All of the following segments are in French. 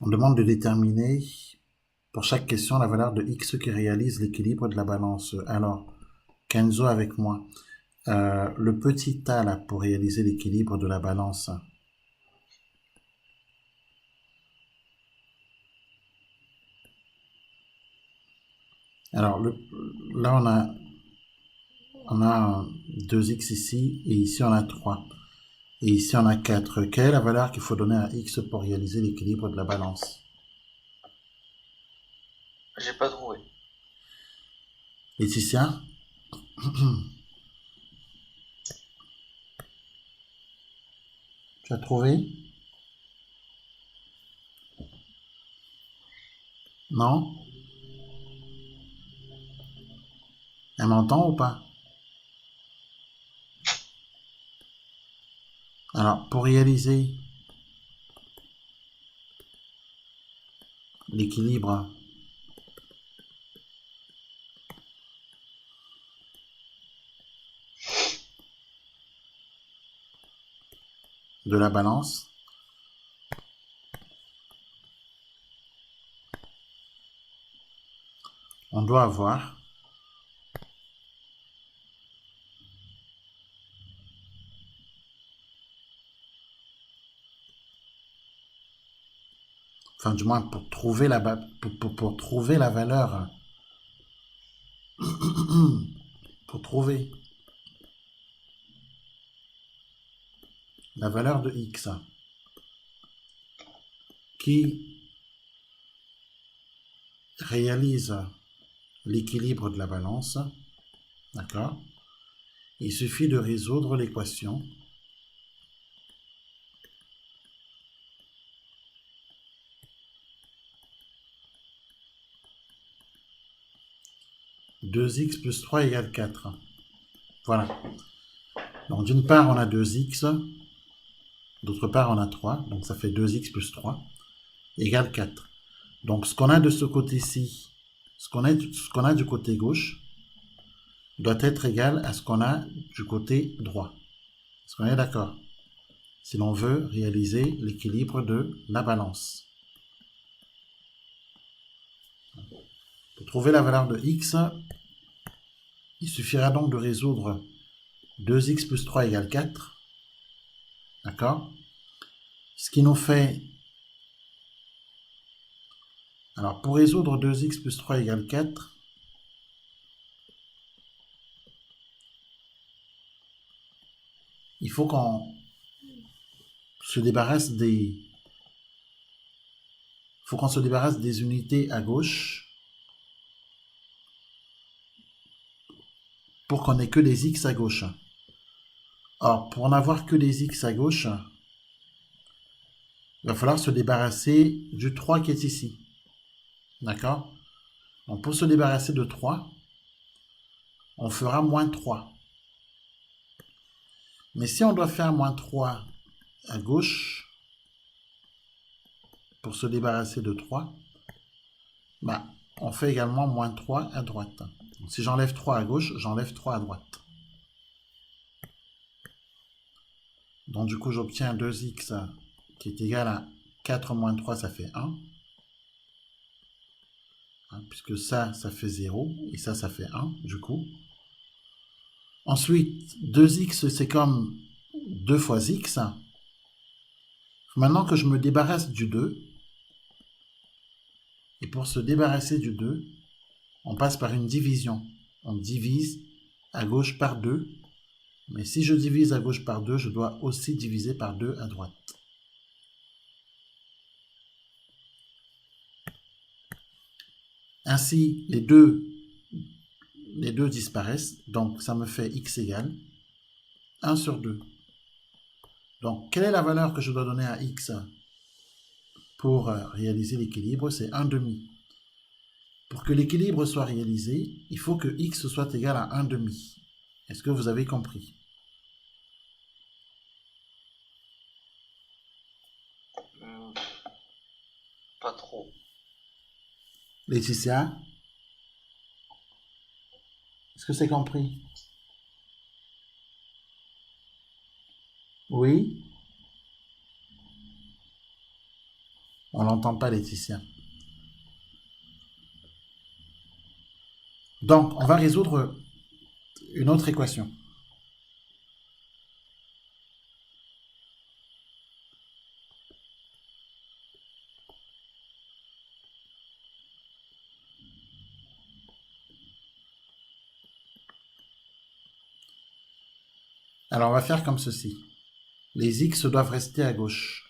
On demande de déterminer pour chaque question la valeur de x qui réalise l'équilibre de la balance. Alors, Kenzo avec moi. Le petit a là pour réaliser l'équilibre de la balance. Alors, là, on a 2x ici, et ici, on a 3. Et ici, on a 4. Quelle est la valeur qu'il faut donner à x pour réaliser l'équilibre de la balance? J'ai pas trouvé. Laetitia, tu as trouvé? Non? Elle m'entend ou pas? Alors, pour réaliser l'équilibre de la balance, on doit avoir enfin du moins pour trouver pour trouver la valeur, pour trouver la valeur de x qui réalise l'équilibre de la balance, d'accord? Il suffit de résoudre l'équation deux x plus 3 égale 4. Voilà. Donc d'une part on a 2x, d'autre part on a 3, donc ça fait 2x plus 3 égale 4. Donc ce qu'on a de ce côté-ci, ce qu'on a du côté gauche, doit être égal à ce qu'on a du côté droit. Est-ce qu'on est d'accord? Si l'on veut réaliser l'équilibre de la balance. Pour trouver la valeur de x, il suffira donc de résoudre 2x plus 3 égale 4. D'accord? Ce qui nous fait... Alors, pour résoudre 2x plus 3 égale 4, il faut qu'on se débarrasse des... Il faut qu'on se débarrasse des unités à gauche pour qu'on ait que des x à gauche. Or, pour n'avoir que des x à gauche, il va falloir se débarrasser du 3 qui est ici. D'accord? Donc, pour se débarrasser de 3, on fera moins 3. Mais si on doit faire moins 3 à gauche, pour se débarrasser de 3, bah, on fait également moins 3 à droite. Donc, si j'enlève 3 à gauche, j'enlève 3 à droite. Donc du coup, j'obtiens 2x qui est égal à 4 moins 3, ça fait 1. Hein, puisque ça fait 0. Et ça fait 1, du coup. Ensuite, 2x, c'est comme 2 fois x. Maintenant que je me débarrasse du 2, et pour se débarrasser du 2, on passe par une division. On divise à gauche par 2. Mais si je divise à gauche par 2, je dois aussi diviser par 2 à droite. Ainsi, les deux disparaissent. Donc, ça me fait x égale 1 sur 2. Donc, quelle est la valeur que je dois donner à x pour réaliser l'équilibre? C'est 1 demi. Pour que l'équilibre soit réalisé, il faut que x soit égal à 1 demi. Est-ce que vous avez compris? Hmm, pas trop. Laetitia, est-ce que c'est compris? Oui? On l'entend pas, Laetitia. Donc, on va résoudre une autre équation. Alors, on va faire comme ceci. Les x doivent rester à gauche.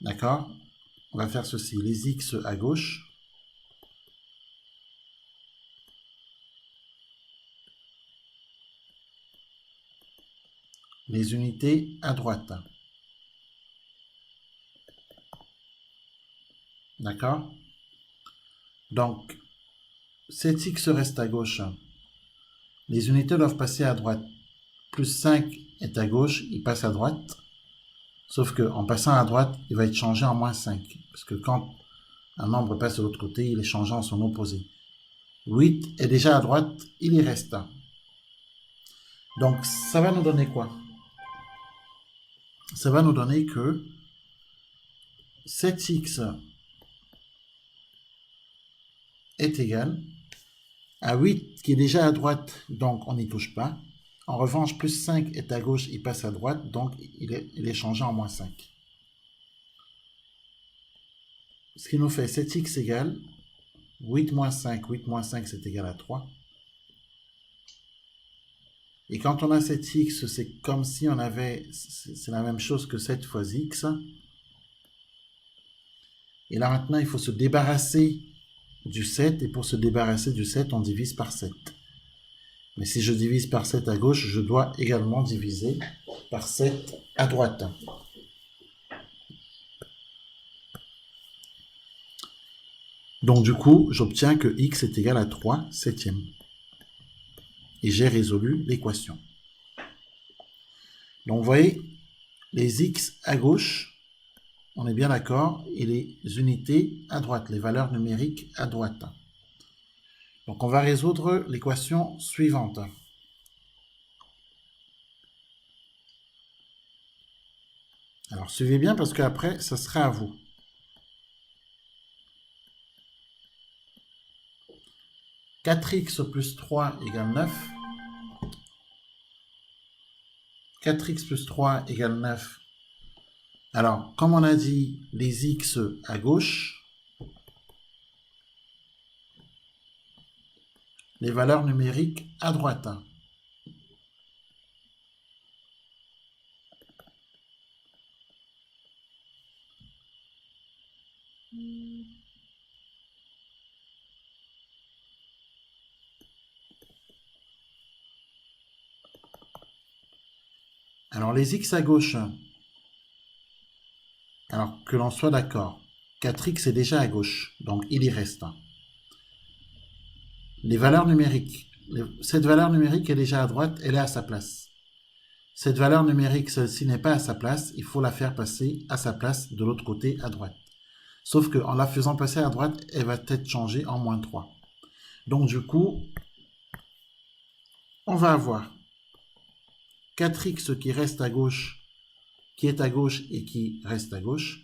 D'accord? On va faire ceci. Les x à gauche. Les unités à droite. D'accord? Donc, 7x reste à gauche. Les unités doivent passer à droite. Plus 5 est à gauche, il passe à droite. Sauf qu'en passant à droite, il va être changé en moins 5. Parce que quand un nombre passe de l'autre côté, il est changé en son opposé. 8 est déjà à droite, il y reste. Donc, ça va nous donner quoi? Ça va nous donner que 7x est égal à 8 qui est déjà à droite, donc on n'y touche pas. En revanche, plus 5 est à gauche, il passe à droite, donc il est changé en moins 5. Ce qui nous fait 7x égale 8 moins 5. 8 moins 5, c'est égal à 3. Et quand on a 7x, c'est comme si on avait... C'est la même chose que 7 fois x. Et là, maintenant, il faut se débarrasser du 7. Et pour se débarrasser du 7, on divise par 7. Mais si je divise par 7 à gauche, je dois également diviser par 7 à droite. Donc du coup, j'obtiens que x est égal à 3 septièmes. Et j'ai résolu l'équation. Donc vous voyez, les x à gauche, on est bien d'accord, et les unités à droite, les valeurs numériques à droite. Donc on va résoudre l'équation suivante. Alors suivez bien parce qu'après, ça sera à vous. « 4x plus 3 égale 9. 4x plus 3 égale 9. Alors, comme on a dit, les x à gauche, les valeurs numériques à droite. Alors, les x à gauche, alors que l'on soit d'accord, 4x est déjà à gauche, donc il y reste. Les valeurs numériques, cette valeur numérique est déjà à droite, elle est à sa place. Cette valeur numérique, celle-ci n'est pas à sa place, il faut la faire passer à sa place de l'autre côté à droite. Sauf qu'en la faisant passer à droite, elle va être changée en moins 3. Donc du coup, on va avoir 4x qui reste à gauche, qui est à gauche et qui reste à gauche,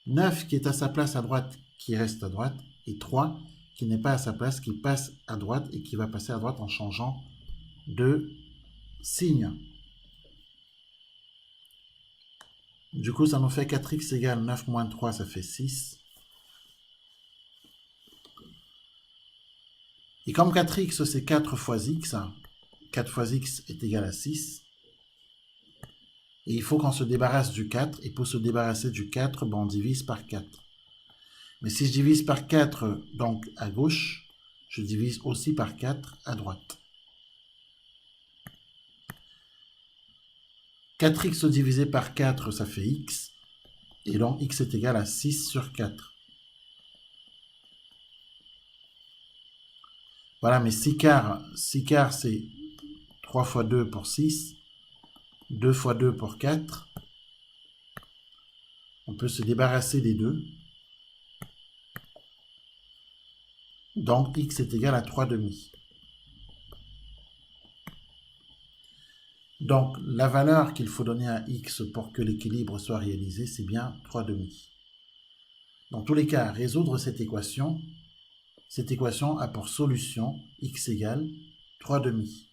9 qui est à sa place à droite, qui reste à droite, et 3 qui n'est pas à sa place, qui passe à droite et qui va passer à droite en changeant de signe. Du coup, ça nous fait 4x égale 9 moins 3, ça fait 6. Et comme 4x, c'est 4 fois x, 4 fois x est égal à 6. Et il faut qu'on se débarrasse du 4. Et pour se débarrasser du 4, on divise par 4. Mais si je divise par 4, donc à gauche, je divise aussi par 4 à droite. 4x divisé par 4, ça fait x. Et donc x est égal à 6 sur 4. Voilà, mais 6 quarts, c'est 3 fois 2 pour 6. 2 fois 2 pour 4. On peut se débarrasser des 2. Donc, x est égal à 3 demi. Donc, la valeur qu'il faut donner à x pour que l'équilibre soit réalisé, c'est bien 3 demi. Dans tous les cas, résoudre cette équation a pour solution x égale 3 demi.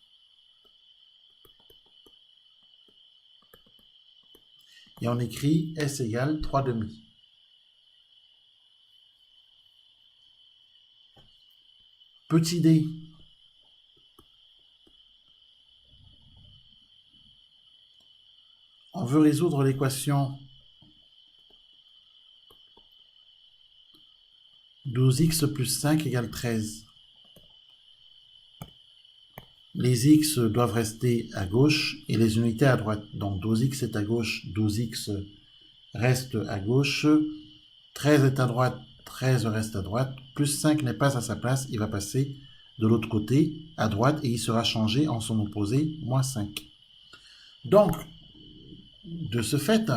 Et on écrit s égale 3 demi. Petit d, on veut résoudre l'équation 12x plus 5 égale 13. Les x doivent rester à gauche et les unités à droite. Donc 12x est à gauche, 12x reste à gauche, 13 est à droite, 13 reste à droite, plus 5 n'est pas à sa place, il va passer de l'autre côté, à droite, et il sera changé en son opposé, moins 5. Donc, de ce fait,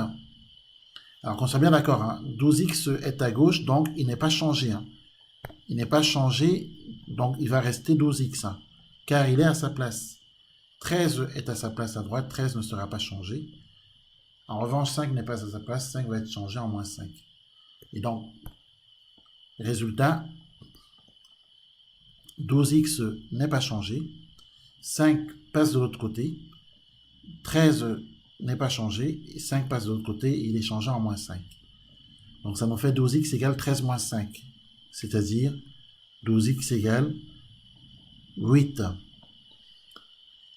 alors qu'on soit bien d'accord, 12x est à gauche, donc il n'est pas changé. Il n'est pas changé, donc il va rester 12x, car il est à sa place. 13 est à sa place à droite, 13 ne sera pas changé. En revanche, 5 n'est pas à sa place, 5 va être changé en moins 5. Et donc, résultat, 12x n'est pas changé, 5 passe de l'autre côté, 13 n'est pas changé, et 5 passe de l'autre côté et il est changé en moins 5. Donc ça nous fait 12x égale 13 moins 5, c'est-à-dire 12x égale 8.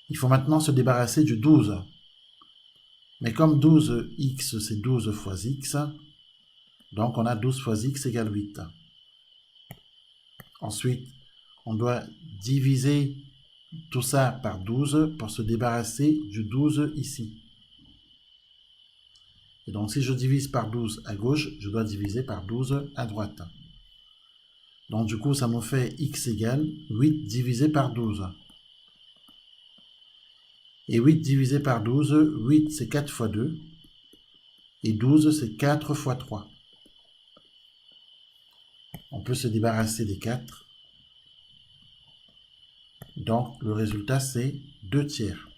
Il faut maintenant se débarrasser du 12. Mais comme 12x c'est 12 fois x, donc on a 12 fois x égale 8. Ensuite, on doit diviser tout ça par 12 pour se débarrasser du 12 ici. Et donc si je divise par 12 à gauche, je dois diviser par 12 à droite. Donc du coup, ça me fait x égale 8 divisé par 12. Et 8 divisé par 12, 8 c'est 4 fois 2. Et 12 c'est 4 fois 3. On peut se débarrasser des 4. Donc le résultat c'est 2 tiers.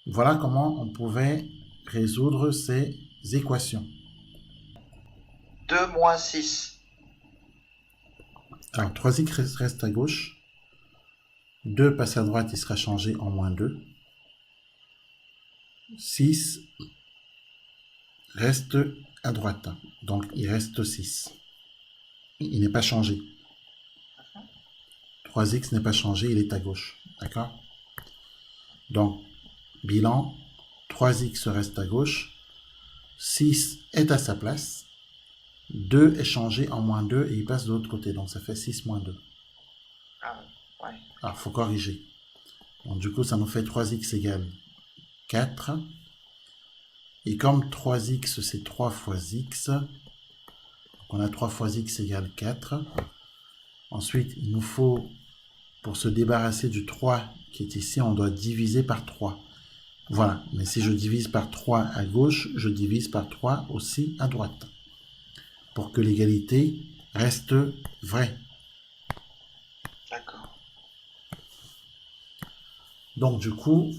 Voilà comment on pouvait résoudre ces équations. 2 moins 6. Alors 3x reste à gauche. 2 passe à droite, il sera changé en moins 2. 6 reste à droite. Donc il reste 6. Il n'est pas changé. 3x n'est pas changé, il est à gauche. D'accord? Donc, bilan, 3x reste à gauche. 6 est à sa place. 2 est changé en moins 2 et il passe de l'autre côté. Donc ça fait 6 moins 2. Ah, ouais. Alors, il faut corriger. Donc du coup, ça nous fait 3x égale 4. Et comme 3x, c'est 3 fois x, donc on a 3 fois x égale 4. Ensuite, il nous faut, pour se débarrasser du 3 qui est ici, on doit diviser par 3. Voilà, mais si je divise par 3 à gauche, je divise par 3 aussi à droite. Pour que l'égalité reste vraie. D'accord. Donc du coup,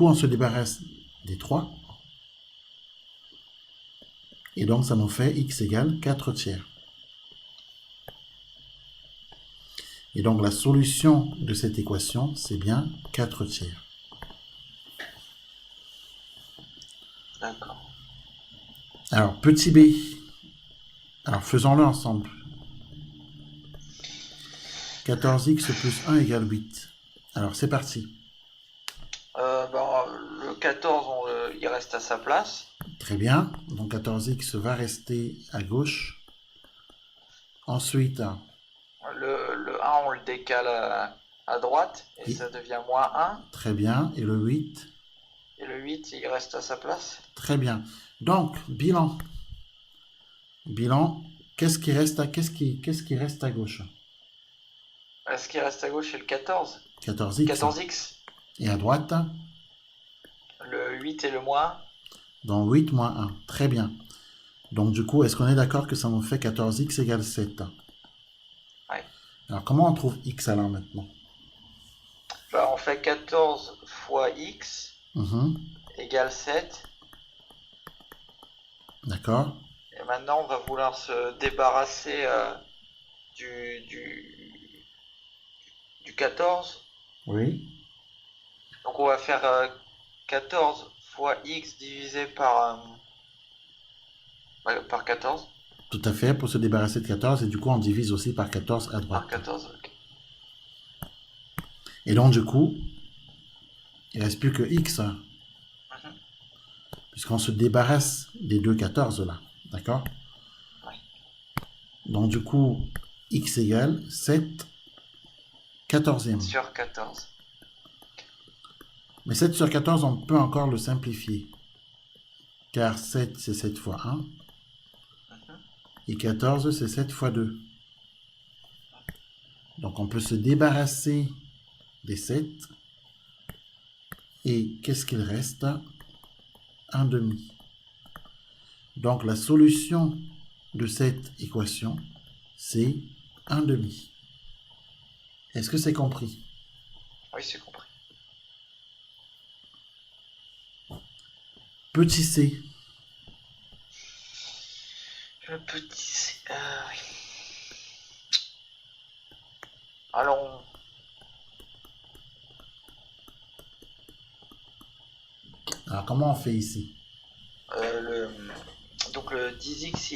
on se débarrasse des 3. Et donc ça nous fait x égale 4 tiers. Et donc la solution de cette équation, c'est bien 4 tiers. D'accord. Alors, petit b. Alors, faisons-le ensemble. 14x plus 1 égale 8. Alors, c'est parti. Le 14, il reste à sa place. Très bien. Donc, 14x va rester à gauche. Ensuite, Le 1, on le décale à droite et ça devient moins 1. Très bien. Et le 8? Et le 8, il reste à sa place. Très bien. Donc, bilan. Bilan, qu'est-ce qui reste à gauche? Ce qui reste à gauche, c'est le 14. 14x. 14x. Et à droite? Le 8 et le moins 1. Donc 8 moins 1. Très bien. Donc du coup, est-ce qu'on est d'accord que ça nous fait 14x égale 7? Oui. Alors comment on trouve x alors maintenant? On fait 14 fois x égale 7. D'accord. Et maintenant, on va vouloir se débarrasser du, du, du 14. Oui. Donc, on va faire 14 fois x divisé par 14. Tout à fait, pour se débarrasser de 14, et du coup, on divise aussi par 14 à Par droite. 14, ok. Et donc, du coup, il ne reste plus que x, Mhm. puisqu'on se débarrasse des deux 14 là. D'accord. Oui. Donc, du coup, x égale 7 quatorzième. Sur 14. Mais 7 sur 14, on peut encore le simplifier. Car 7, c'est 7 fois 1. Mhm. Et 14, c'est 7 fois 2. Donc, on peut se débarrasser des 7. Et qu'est-ce qu'il reste? Un demi. Donc, la solution de cette équation, c'est un demi. Est-ce que c'est compris? Oui, c'est compris. Petit c. Le petit... oui. Alors, Alors, comment on fait ici? donc le 10x,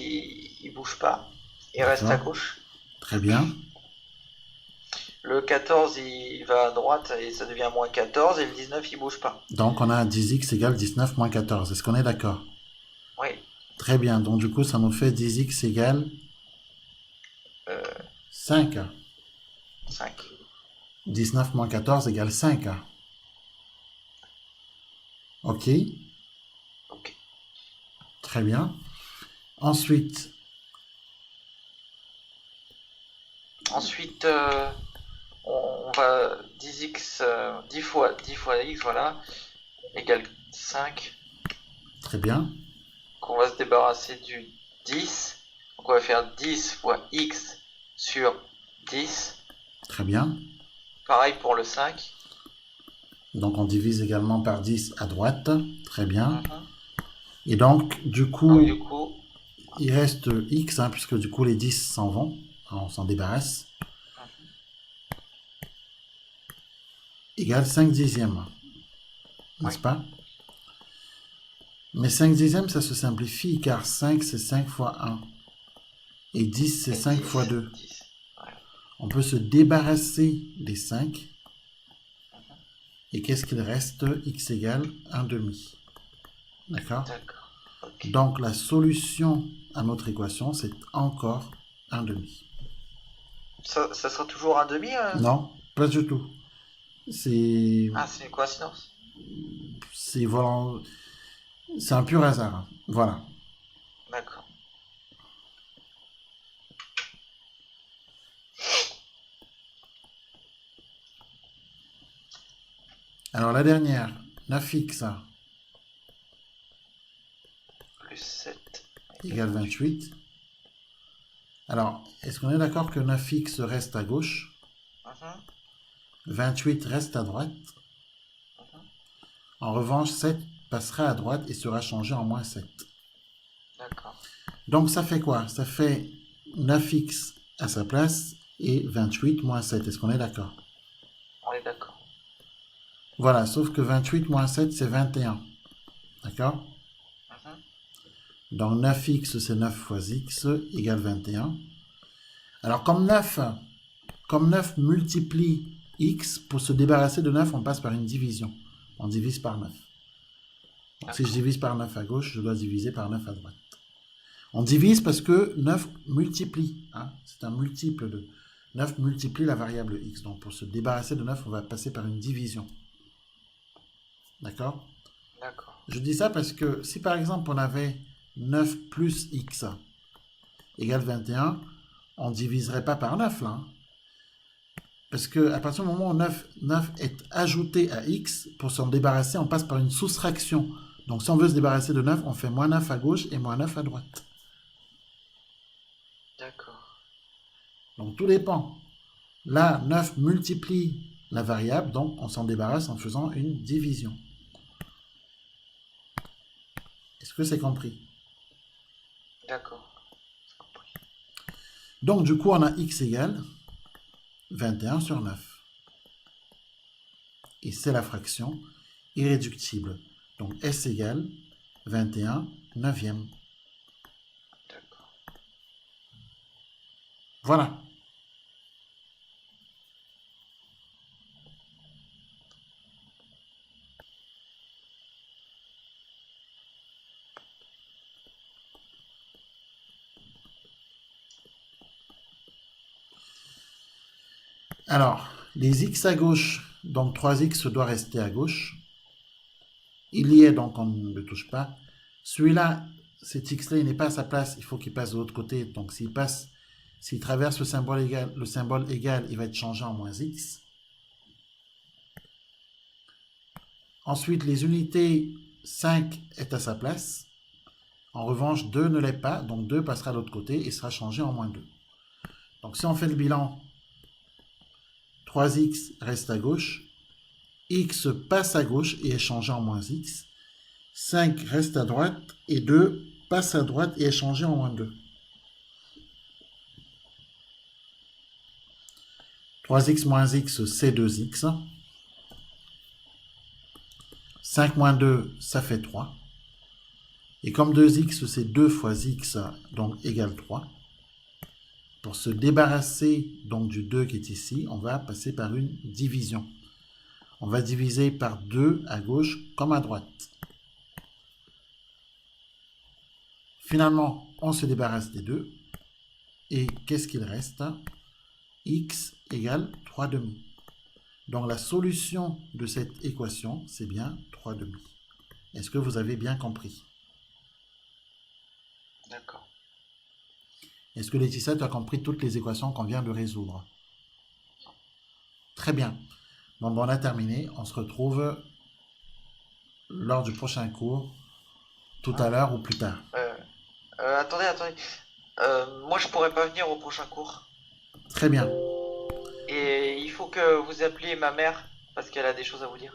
il bouge pas. Il reste à D'accord. gauche. Très bien. Le 14, il va à droite et ça devient moins 14. Et le 19, il bouge pas. Donc, on a 10x égale 19 moins 14. Est-ce qu'on est d'accord? Oui. Très bien. Donc, du coup, ça nous fait 10x égale Euh, 5. 5. 19 moins 14 égale 5. OK. Ok. Très bien. Ensuite, Ensuite, on va 10x, 10 fois x, voilà, égale 5. très bien. Donc on va se débarrasser du 10. Donc on va faire 10 fois x sur 10. Très bien. Pareil pour le 5. Donc, on divise également par 10 à droite. Très bien. Mhm. Et donc, du Donc coup, du coup, il reste x, hein, puisque du coup, les 10 s'en vont. On s'en débarrasse. Égale 5 dixièmes. oui. N'est-ce pas? Mais 5 dixièmes, ça se simplifie, car 5, c'est 5 fois 1. Et 10, c'est Et 5 fois 10. 2. 10. Ouais. On peut se débarrasser des 5. Et qu'est-ce qu'il reste? X égale 1 demi. D'accord? D'accord. Ok. Donc, la solution à notre équation, c'est encore 1 demi. Ça sera toujours un demi Non, pas du tout. C'est Ah, c'est une coïncidence. c'est c'est un pur hasard. Voilà. D'accord. Alors, la dernière, 9x Plus 7 égale égale 28. 28. Alors, est-ce qu'on est d'accord que 9x reste à gauche? Mhm. 28 reste à droite. Mhm. En revanche, 7 passera à droite et sera changé en moins 7. D'accord. Donc, ça fait quoi? Ça fait 9x à sa place et 28 moins 7. Est-ce qu'on est d'accord? On est d'accord. Voilà, sauf que 28 moins 7, c'est 21. D'accord? Mhm. Donc 9x, c'est 9 fois x égale 21. Alors comme 9 multiplie x, pour se débarrasser de 9, on passe par une division. On divise par 9. Donc, si je divise par 9 à gauche, je dois diviser par 9 à droite. On divise parce que 9 multiplie. Hein, c'est un multiple de 9 multiplie la variable x. Donc pour se débarrasser de 9, on va passer par une division. D'accord? D'accord. Je dis ça parce que si par exemple on avait 9 plus x égale 21, on ne diviserait pas par 9 là. Hein. Parce qu'à partir du moment où 9 est ajouté à x, pour s'en débarrasser, on passe par une soustraction. Donc si on veut se débarrasser de 9, on fait moins 9 à gauche et moins 9 à droite. D'accord. Donc tout dépend. Là, 9 multiplie la variable, donc on s'en débarrasse en faisant une division. Est-ce que c'est compris? D'accord. C'est compris. Donc, du coup, on a x égale 21 sur 9. Et c'est la fraction irréductible. Donc, S égale 21 neuvième. D'accord. Voilà. Alors, les x à gauche, donc 3x doit rester à gauche. Il y est, donc on ne le touche pas. Celui-là, cet x-là, il n'est pas à sa place, il faut qu'il passe de l'autre côté. Donc s'il traverse le symbole égal, il va être changé en moins x. Ensuite, les unités 5 est à sa place. En revanche, 2 ne l'est pas, donc 2 passera de l'autre côté et sera changé en moins 2. Donc si on fait le bilan, 3x reste à gauche, x passe à gauche et est changé en moins x, 5 reste à droite et 2 passe à droite et est changé en moins 2. 3x moins x, c'est 2x. 5 moins 2, ça fait 3. Et comme 2x, c'est 2 fois x, donc égale 3. Pour se débarrasser donc du 2 qui est ici, on va passer par une division. On va diviser par 2 à gauche comme à droite. Finalement, on se débarrasse des 2. Et qu'est-ce qu'il reste? X égale 3 demi. Donc la solution de cette équation, c'est bien 3 demi. Est-ce que vous avez bien compris? D'accord. Est-ce que Laetitia, tu as compris toutes les équations qu'on vient de résoudre? Très bien. Bon, on a terminé. On se retrouve lors du prochain cours, tout à l'heure ou plus tard. Attendez. Moi, je pourrais pas venir au prochain cours. Très bien. Et il faut que vous appeliez ma mère parce qu'elle a des choses à vous dire.